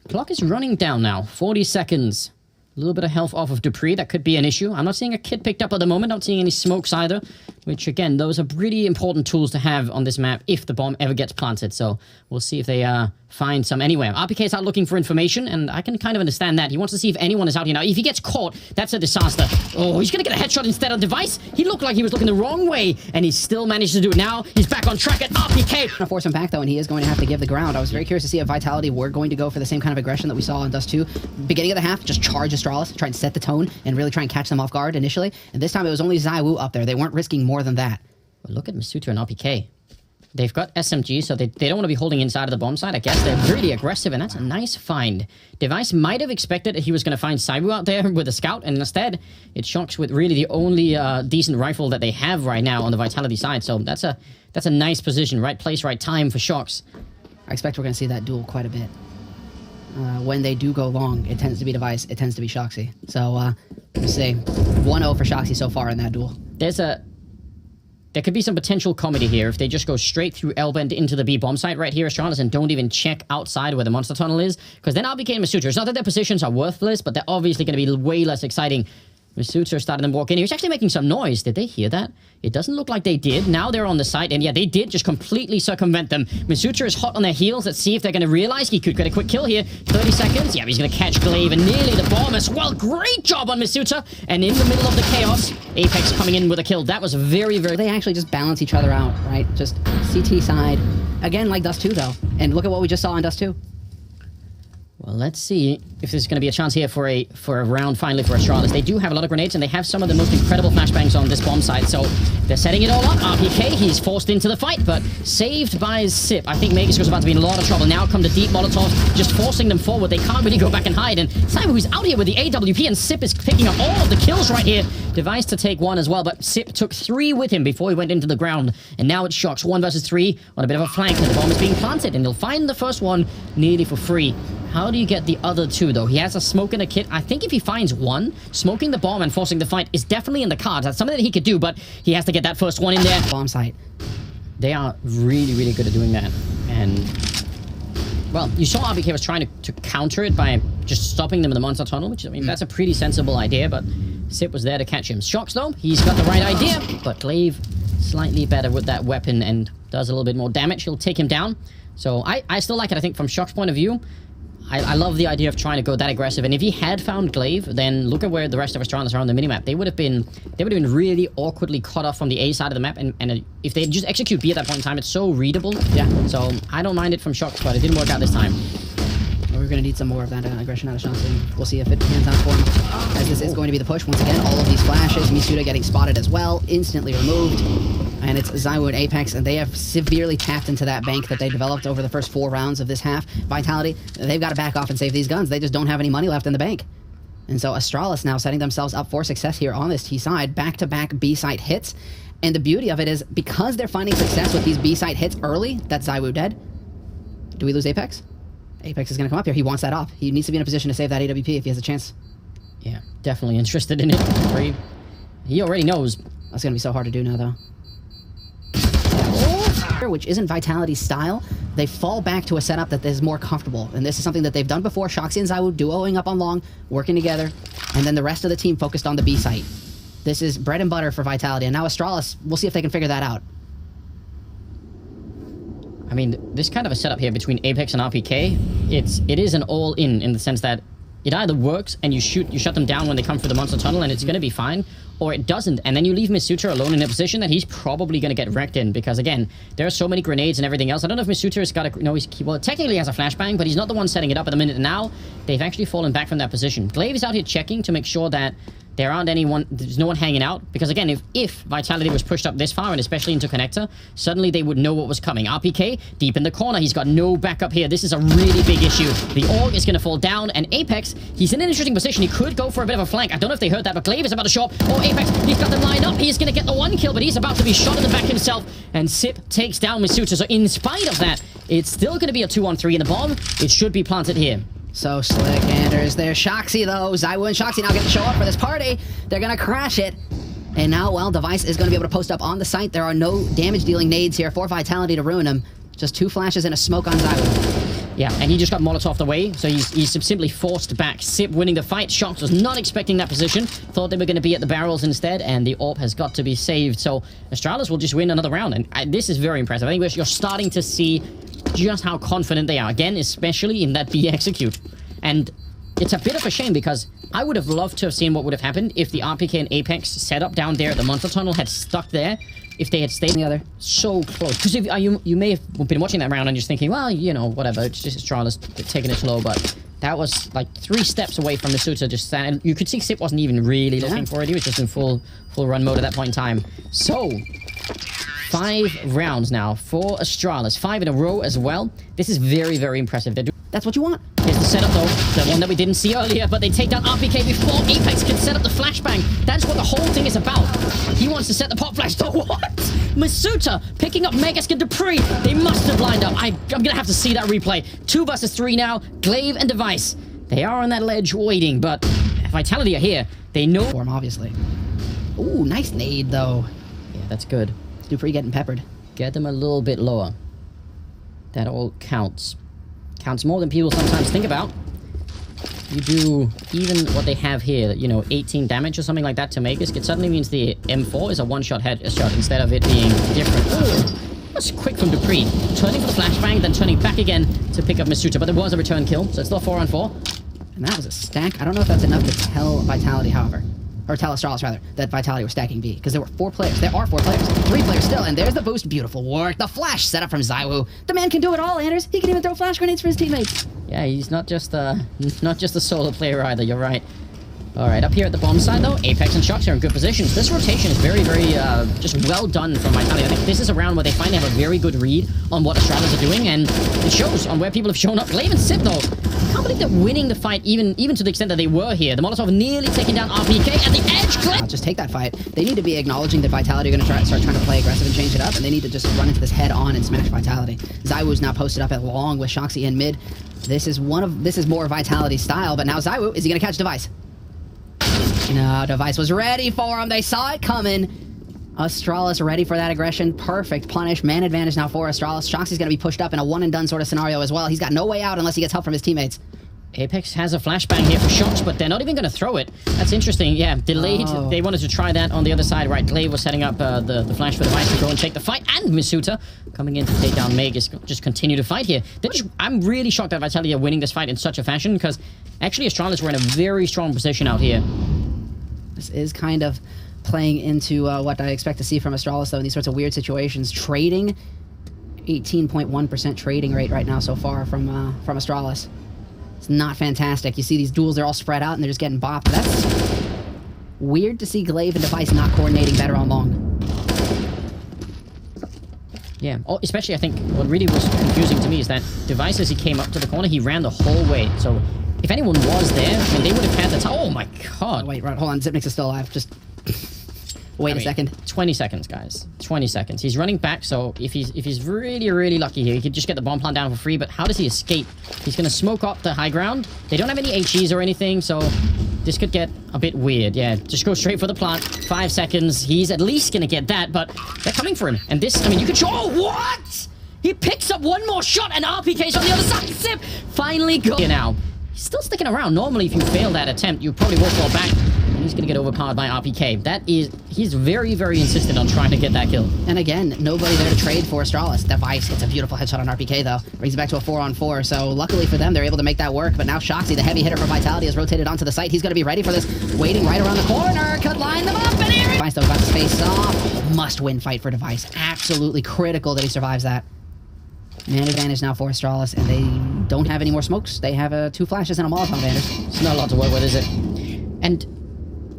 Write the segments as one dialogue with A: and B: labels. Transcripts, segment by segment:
A: Clock is running down now. 40 seconds. A little bit of health off of Dupree. That could be an issue. I'm not seeing a kit picked up at the moment. Not seeing any smokes either. Which, again, those are pretty important tools to have on this map if the bomb ever gets planted. So we'll see if they find some anywhere. RPK is out looking for information, and I can kind of understand that. He wants to see if anyone is out here now. If he gets caught, that's a disaster. Oh, he's going to get a headshot instead of Device. He looked like he was looking the wrong way, and he still managed to do it. Now he's back on track at RPK.
B: Gonna force him back, though, and he is going to have to give the ground. I was very curious to see if Vitality were going to go for the same kind of aggression that we saw in Dust 2. Beginning of the half, just charge Astralis, try and set the tone, and really try and catch them off guard initially. And this time it was only zywoo up there. They weren't risking more than that.
A: But look at masutra and RPK. They've got SMG, so they don't want to be holding inside of the bomb site. I guess they're really aggressive, and that's a nice find. Device might have expected that he was going to find zywoo out there with a scout, and instead, it's shox with really the only decent rifle that they have right now on the Vitality side. So that's a nice position. Right place, right time for shox.
B: I expect we're going to see that duel quite a bit. When they do go long, it tends to be Device, it tends to be Shoxy. So, we'll see. 1-0 for Shoxy so far in that duel.
A: There could be some potential comedy here if they just go straight through L-bend into the B bomb site right here, Astralis, and don't even check outside where the monster tunnel is, because then RPK and masutra, it's not that their positions are worthless, but they're obviously going to be way less exciting. masutra started them walk in. He was actually making some noise. Did they hear that? It doesn't look like they did. Now they're on the site, and yeah, they did just completely circumvent them. masutra is hot on their heels. Let's see if they're going to realize he could get a quick kill here. 30 seconds. Yeah, he's going to catch Glaive and nearly the bomb as well. Great job on masutra. And in the middle of the chaos, Apex coming in with a kill. That was very, very...
B: They actually just balance each other out, right? Just CT side. Again, like Dust 2, though. And look at what we just saw in Dust 2.
A: Well, let's see if there's going to be a chance here for a round finally for Astralis. They do have a lot of grenades, and they have some of the most incredible flashbangs on this bomb site, so they're setting it all up. RPK, he's forced into the fight, but saved by Sip. I think Magus was about to be in a lot of trouble. Now come the deep Molotovs, just forcing them forward. They can't really go back and hide, and zywoo out here with the AWP, and Sip is picking up all of the kills right here. Device to take one as well, but Sip took 3 with him before he went into the ground, and now it's shox 1 versus 3 on a bit of a flank, and the bomb is being planted, and he'll find the first one nearly for free. How do you get the other 2, though? He has a smoke and a kit. I think if he finds one, smoking the bomb and forcing the fight is definitely in the cards. That's something that he could do, but he has to get that first one in there.
B: Bomb site.
A: They are really, really good at doing that. And, well, you saw RBK was trying to counter it by just stopping them in the monster tunnel, which, I mean, that's a pretty sensible idea, but Sip was there to catch him. shox, though, he's got the right idea, but Glaive slightly better with that weapon and does a little bit more damage. He'll take him down. So I still like it, I think, from shox point of view. I love the idea of trying to go that aggressive, and if he had found Glaive, then look at where the rest of Astralis are on the minimap. They would have been really awkwardly cut off from the A side of the map, and if they just execute B at that point in time, it's so readable.
B: Yeah.
A: So I don't mind it from shox, but it didn't work out this time.
B: We're going to need some more of that aggression out of shox, and we'll see if it pans out for him. As this is going to be the push. Once again, all of these flashes, masutra getting spotted as well, instantly removed. And it's zywoo and Apex, and they have severely tapped into that bank that they developed over the first 4 rounds of this half. Vitality, they've got to back off and save these guns. They just don't have any money left in the bank. And so Astralis now setting themselves up for success here on this T side. Back-to-back B site hits. And the beauty of it is, because they're finding success with these B site hits early, that's zywoo dead. Do we lose Apex? Apex is going to come up here. He wants that off. He needs to be in a position to save that AWP if he has a chance.
A: Yeah, definitely interested in it. He already knows.
B: That's going to be so hard to do now, though. Which isn't Vitality's style, they fall back to a setup that is more comfortable. And this is something that they've done before. shoxy and zywoo duoing up on long, working together, and then the rest of the team focused on the B site. This is bread and butter for Vitality, and now Astralis, we'll see if they can figure that out.
A: I mean, this kind of a setup here between Apex and RPK, it is an all-in the sense that it either works and you shut them down when they come through the monster tunnel and it's going to be fine, or it doesn't, and then you leave masutra alone in a position that he's probably going to get wrecked in, because again, there are so many grenades and everything else. I don't know if masutra's got a... No, well, technically he has a flashbang, but he's not the one setting it up at the minute, and now they've actually fallen back from that position. Glaive is out here checking to make sure that there's no one hanging out, because again, if Vitality was pushed up this far, and especially into connector, suddenly they would know what was coming. RPK, deep in the corner, he's got no backup here. This is a really big issue. The org is going to fall down, and Apex, he's in an interesting position. He could go for a bit of a flank. I don't know if they heard that, but Glaive is about to show up. Oh, Apex, he's got them lined up. He's going to get the 1 kill, but he's about to be shot in the back himself, and Sip takes down masutra. So in spite of that, it's still going to be a 2-on-3 in the bomb. It should be planted here.
B: So slick, Anders. There's shoxy, though. zywoo and shoxy now get to show up for this party. They're going to crash it. And now, well, Device is going to be able to post up on the site. There are no damage-dealing nades here for Vitality to ruin him. Just 2 flashes and a smoke on zywoo.
A: Yeah, and he just got Molotov away, so he's simply forced back. Sip winning the fight. shox was not expecting that position. Thought they were going to be at the barrels instead, and the AWP has got to be saved. So Astralis will just win another round, and this is very impressive. I think you're starting to see just how confident they are. Again, especially in that B execute. And it's a bit of a shame because I would have loved to have seen what would have happened if the RPK and Apex setup down there at the monster tunnel had stuck there. If they had stayed
B: the other
A: so close. Because you may have been watching that round and just thinking, well, you know, whatever, it's just Astralis taking it slow, but that was like 3 steps away from Misuta just standing. You could see Sip wasn't even really looking for it. He was just in full run mode at that point in time. So 5 rounds now for Astralis. 5 in a row as well. This is very, very impressive.
B: That's what you want.
A: Here's the setup though, the one that we didn't see earlier, but they take down RPK before Apex can set up the flashbang. That's what the whole thing is about. He wants to set the pop flash, but what? Misuta picking up Megask and Dupree. They must have lined up. I'm gonna have to see that replay. 2 versus 3 now, Glaive and Device. They are on that ledge waiting, but Vitality are here. They know
B: form, obviously. Ooh, nice nade though.
A: Yeah, that's good.
B: Dupree getting peppered.
A: Get them a little bit lower. That all counts. Counts more than people sometimes think about. You do even what they have here, you know, 18 damage or something like that to Megask. It suddenly means the M4 is a one-shot headshot instead of it being different. Ooh, that's quick from Dupree. Turning for the flashbang, then turning back again to pick up Misuta. But there was a return kill, so it's still 4-on-4.
B: And that was a stack. I don't know if that's enough to tell Vitality, however. Or tell Astralis, rather, that Vitality was stacking B. Because there were 4 players. There are 4 players. 3 players still. And there's the boost. Beautiful work. The flash setup from zywoo. The man can do it all, Anders. He can even throw flash grenades for his teammates.
A: Yeah, he's not just a solo player either. You're right. All right, up here at the bomb side, though, Apex and shox are in good positions. This rotation is very, very just well done from Vitality. I think this is a round where they finally have a very good read on what Astralis are doing, and it shows on where people have shown up. Glaive and Sip, though, I can't believe they're winning the fight, even to the extent that they were here. The Molotov nearly taking down RPK at the edge.
B: I'll just take that fight. They need to be acknowledging that Vitality are going to start trying to play aggressive and change it up, and they need to just run into this head on and smash Vitality. zywoo's now posted up along with shoxy in mid. This is more Vitality style, but now zywoo, is he going to catch Device? No, Device was ready for him. They saw it coming. Astralis ready for that aggression. Perfect punish. Man advantage now for Astralis. shoxy's going to be pushed up in a one-and-done sort of scenario as well. He's got no way out unless he gets help from his teammates.
A: Apex has a flashbang here for shox, but they're not even going to throw it. That's interesting. Yeah, delayed. Oh. They wanted to try that on the other side. Right, Glaive was setting up the flash for Device to go and take the fight. And Misuta coming in to take down Megask. Just continue to fight here. I'm really shocked that Vitality are winning this fight in such a fashion, because actually Astralis were in a very strong position out here.
B: This is kind of playing into what I expect to see from Astralis, though, in these sorts of weird situations. Trading, 18.1% trading rate right now so far from Astralis. It's not fantastic. You see these duels, they're all spread out, and they're just getting bopped. That's weird to see Glaive and Device not coordinating better on long.
A: Yeah, especially I think what really was confusing to me is that Device, as he came up to the corner, he ran the whole way. So if anyone was there, I mean, they would have had the time. Oh my god.
B: Oh, wait, right, hold on. Zipnix is still alive. Just wait a second.
A: 20 seconds, guys. 20 seconds. He's running back, so if he's really, really lucky here, he could just get the bomb plant down for free, but how does he escape? He's going to smoke up the high ground. They don't have any HEs or anything, so this could get a bit weird. Yeah, just go straight for the plant. 5 seconds. He's at least going to get that, but they're coming for him. And this, I mean, you could show... Oh, what? He picks up one more shot, and RPK's on the other side. Zip finally go here now. He's still sticking around. Normally, if you fail that attempt, you probably will fall back. And he's going to get overpowered by RPK. He's very, very insistent on trying to get that kill.
B: And again, nobody there to trade for Astralis. Device gets a beautiful headshot on RPK, though. Brings it back to a 4-on-4. So luckily for them, they're able to make that work. But now shoxy, the heavy hitter for Vitality, has rotated onto the site. He's going to be ready for this. Waiting right around the corner. Could line them up. And here Device, though, about to face off. Must-win fight for Device. Absolutely critical that he survives that. Man advantage now for Astralis, and they don't have any more smokes. They have 2 flashes and a Molotov advantage.
A: It's not a lot to work with, is it? And,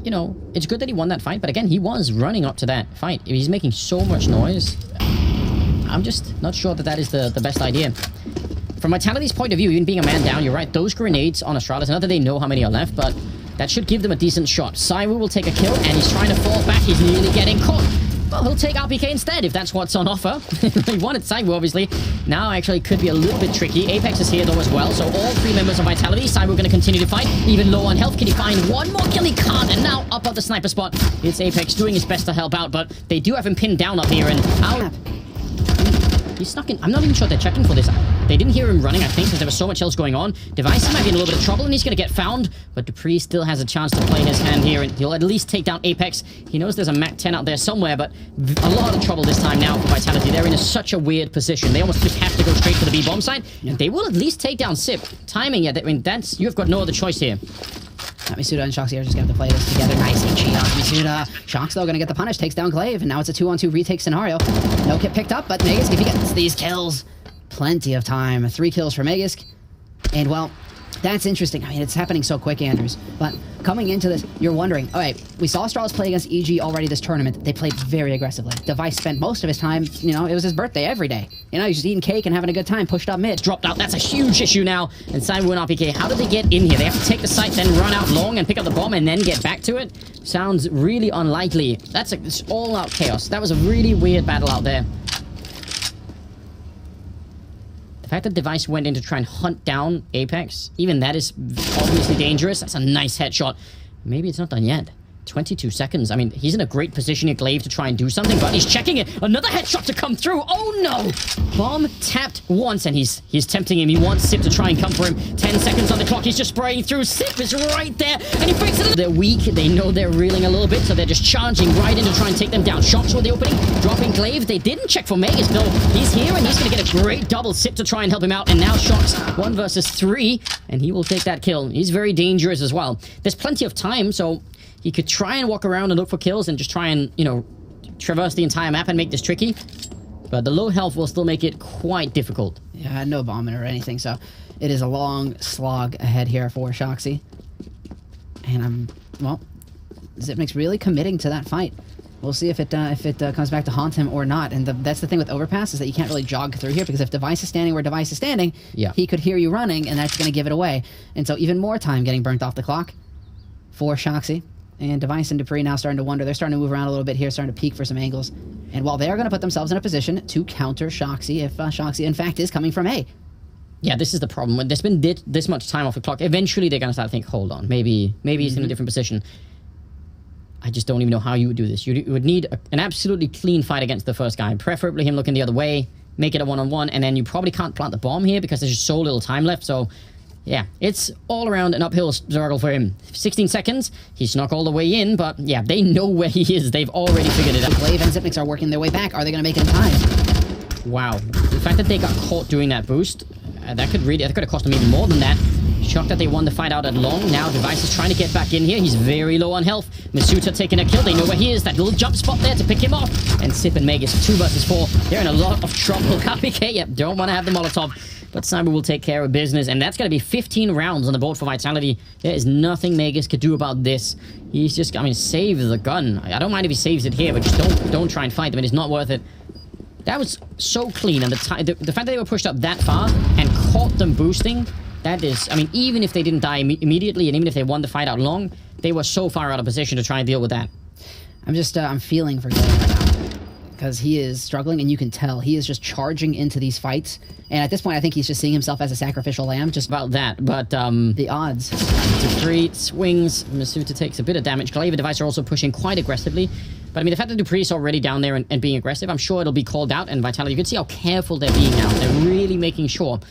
A: you know, it's good that he won that fight, but again, he was running up to that fight. He's making so much noise. I'm just not sure that is the best idea. From Vitality's point of view, even being a man down, you're right, those grenades on Astralis, not that they know how many are left, but that should give them a decent shot. zywoo will take a kill, and he's trying to fall back. He's nearly getting caught. Well, he'll take RPK instead, if that's what's on offer. He wanted zywoo, obviously. Now, actually, could be a little bit tricky. Apex is here, though, as well. So all 3 members of Vitality. zywoo going to continue to fight. Even low on health. Can he find one more kill? He can't. And now, up at the sniper spot, it's Apex doing his best to help out. But they do have him pinned down up here. And out. He snuck in. I'm not even sure they're checking for this. They didn't hear him running, I think, because there was so much else going on. Device might be in a little bit of trouble, and he's going to get found. But dupreeh still has a chance to play his hand here, and he'll at least take down Apex. He knows there's a Mac 10 out there somewhere, but a lot of trouble this time now for Vitality. They're in such a weird position. They almost just have to go straight for the B-bomb side, and they will at least take down Sip. Timing, yeah, I mean, you've got no other choice here.
B: Misuda and shox are just going to have to play this together. Nice cheat on Misuda. shox, though, going to get the punish. Takes down Glaive, and now it's a 2-on-2 retake scenario. No kit picked up, but Magisk, if he gets these kills, plenty of time. 3 kills for Magisk. And, well, that's interesting. I mean, it's happening so quick, Andrews. But coming into this, you're wondering, all right, we saw Astralis play against EG already this tournament. They played very aggressively. Device spent most of his time, you know, it was his birthday every day. You know, he's just eating cake and having a good time, pushed up mid.
A: Dropped out. That's a huge issue now. And zywoo and RPK, how do they get in here? They have to take the site, then run out long and pick up the bomb and then get back to it? Sounds really unlikely. It's all-out chaos. That was a really weird battle out there. The fact that Device went in to try and hunt down Apex, even that is obviously dangerous. That's a nice headshot. Maybe it's not done yet. 22 seconds. I mean, he's in a great position at Glaive to try and do something, but he's checking it. Another headshot to come through. Oh, no! Bomb tapped once, and he's tempting him. He wants Sip to try and come for him. 10 seconds on the clock. He's just spraying through. Sip is right there, and he breaks it. They're weak. They know they're reeling a little bit, so they're just charging right in to try and take them down. shox with the opening, dropping Glaive. They didn't check for Magisk, though. He's here, and he's going to get a great double. Sip to try and help him out, and now shox 1 versus 3, and he will take that kill. He's very dangerous as well. There's plenty of time, so he could try and walk around and look for kills and just try and, you know, traverse the entire map and make this tricky. But the low health will still make it quite difficult.
B: Yeah, no bombing or anything, so it is a long slog ahead here for shoxy. And well, Xyp9x really committing to that fight. We'll see if it comes back to haunt him or not. And that's the thing with Overpass, is that you can't really jog through here, because if Device is standing where Device is standing,
A: yeah,
B: he could hear you running, and that's going to give it away. And so even more time getting burnt off the clock for shoxy. And Device and dupreeh now starting to wonder. They're starting to move around a little bit here, starting to peek for some angles. And while they are going to put themselves in a position to counter shoxy, if shoxy, in fact, is coming from A.
A: Yeah, this is the problem. When there's been this much time off the clock, eventually they're going to start to think, hold on, maybe he's in a different position. I just don't even know how you would do this. You would need an absolutely clean fight against the first guy, preferably him looking the other way, make it a one-on-one, and then you probably can't plant the bomb here because there's just so little time left, so yeah, it's all around an uphill struggle for him. 16 seconds, he snuck all the way in, but yeah, they know where he is. They've already figured it out.
B: Glaive and Xyp9x are working their way back. Are they going to make it in time?
A: Wow. The fact that they got caught doing that boost, that could have cost them even more than that. Shocked that they won the fight out at long. Now Device is trying to get back in here. He's very low on health. misuta taking a kill. They know where he is. That little jump spot there to pick him off. And Sip and Magisk, 2 versus 4. They're in a lot of trouble. RPK, yep, don't want to have the Molotov. But zywoo will take care of business, and that's going to be 15 rounds on the board for Vitality. There is nothing Magisk could do about this. He's just, I mean, save the gun. I don't mind if he saves it here, but just don't try and fight them. It is not worth it. That was so clean, and the fact that they were pushed up that far and caught them boosting, that is, I mean, even if they didn't die immediately, and even if they won the fight out long, they were so far out of position to try and deal with that.
B: I'm feeling for Glaive right now, because he is struggling, and you can tell he is just charging into these fights. And at this point, I think he's just seeing himself as a sacrificial lamb. Just
A: about that, but
B: the odds.
A: dupreeh swings. misuta takes a bit of damage. Glaive and Device are also pushing quite aggressively. But I mean, the fact that dupreeh is already down there and being aggressive, I'm sure it'll be called out. And Vitality, you can see how careful they're being now. They're really making sure.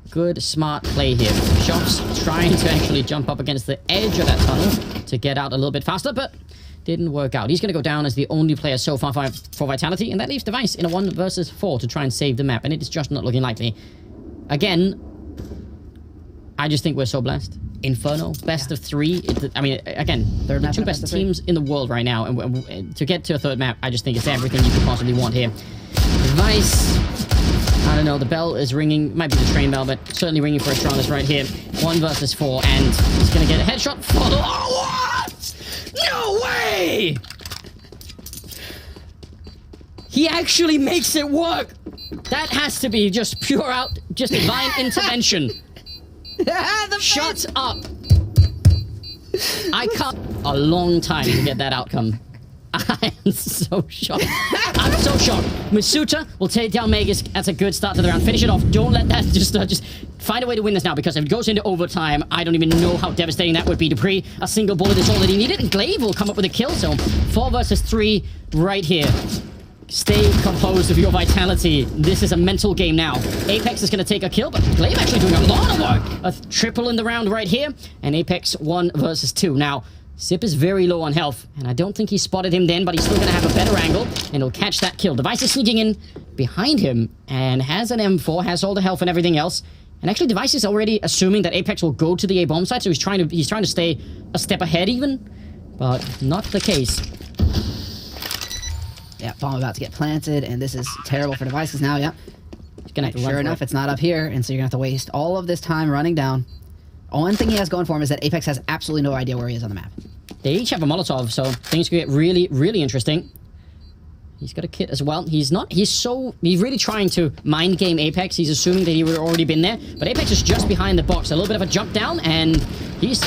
A: Good, smart play here. shox trying to actually jump up against the edge of that tunnel to get out a little bit faster, but didn't work out. He's going to go down as the only player so far for Vitality, and that leaves Device in a 1 versus 4 to try and save the map, and it is just not looking likely. Again, I just think we're so blessed. Inferno, best of 3. I mean, again, they're the 2 best teams in the world right now, and to get to a 3rd map, I just think it's everything you could possibly want here. Device, I don't know, the bell is ringing. Might be the train bell, but certainly ringing for Astralis right here. 1 versus 4, and he's going to get a headshot. Oh, what? No way! He actually makes it work! That has to be just pure out, just divine intervention. Shut up! I can't... A long time to get that outcome. I am so shocked. I'm so shocked. misuta will take down Magisk. That's a good start to the round. Finish it off. Don't let that just find a way to win this now, because if it goes into overtime, I don't even know how devastating that would be. dupreeh, a single bullet is all that he needed, and Glaive will come up with a kill. So 4 versus 3 right here. Stay composed with your vitality. This is a mental game now. Apex is going to take a kill, but Glaive actually doing a lot of work. A triple in the round right here, and Apex 1 versus 2. Now, Zip is very low on health, and I don't think he spotted him then, but he's still going to have a better angle, and he'll catch that kill. Device is sneaking in behind him, and has an M4, has all the health and everything else. And actually, Device is already assuming that Apex will go to the A bomb site, so he's trying to stay a step ahead even, but not the case.
B: Yeah, bomb about to get planted, and this is terrible for Devices now, yeah.
A: Gonna have to
B: Sure enough, it's not up here, and so you're gonna have to waste all of this time running down. One thing he has going for him is that Apex has absolutely no idea where he is on the map.
A: They each have a Molotov, so things could get really, really interesting. He's got a kit as well. He's really trying to mind game Apex. He's assuming that he would have already been there, but Apex is just behind the box. A little bit of a jump down, and he's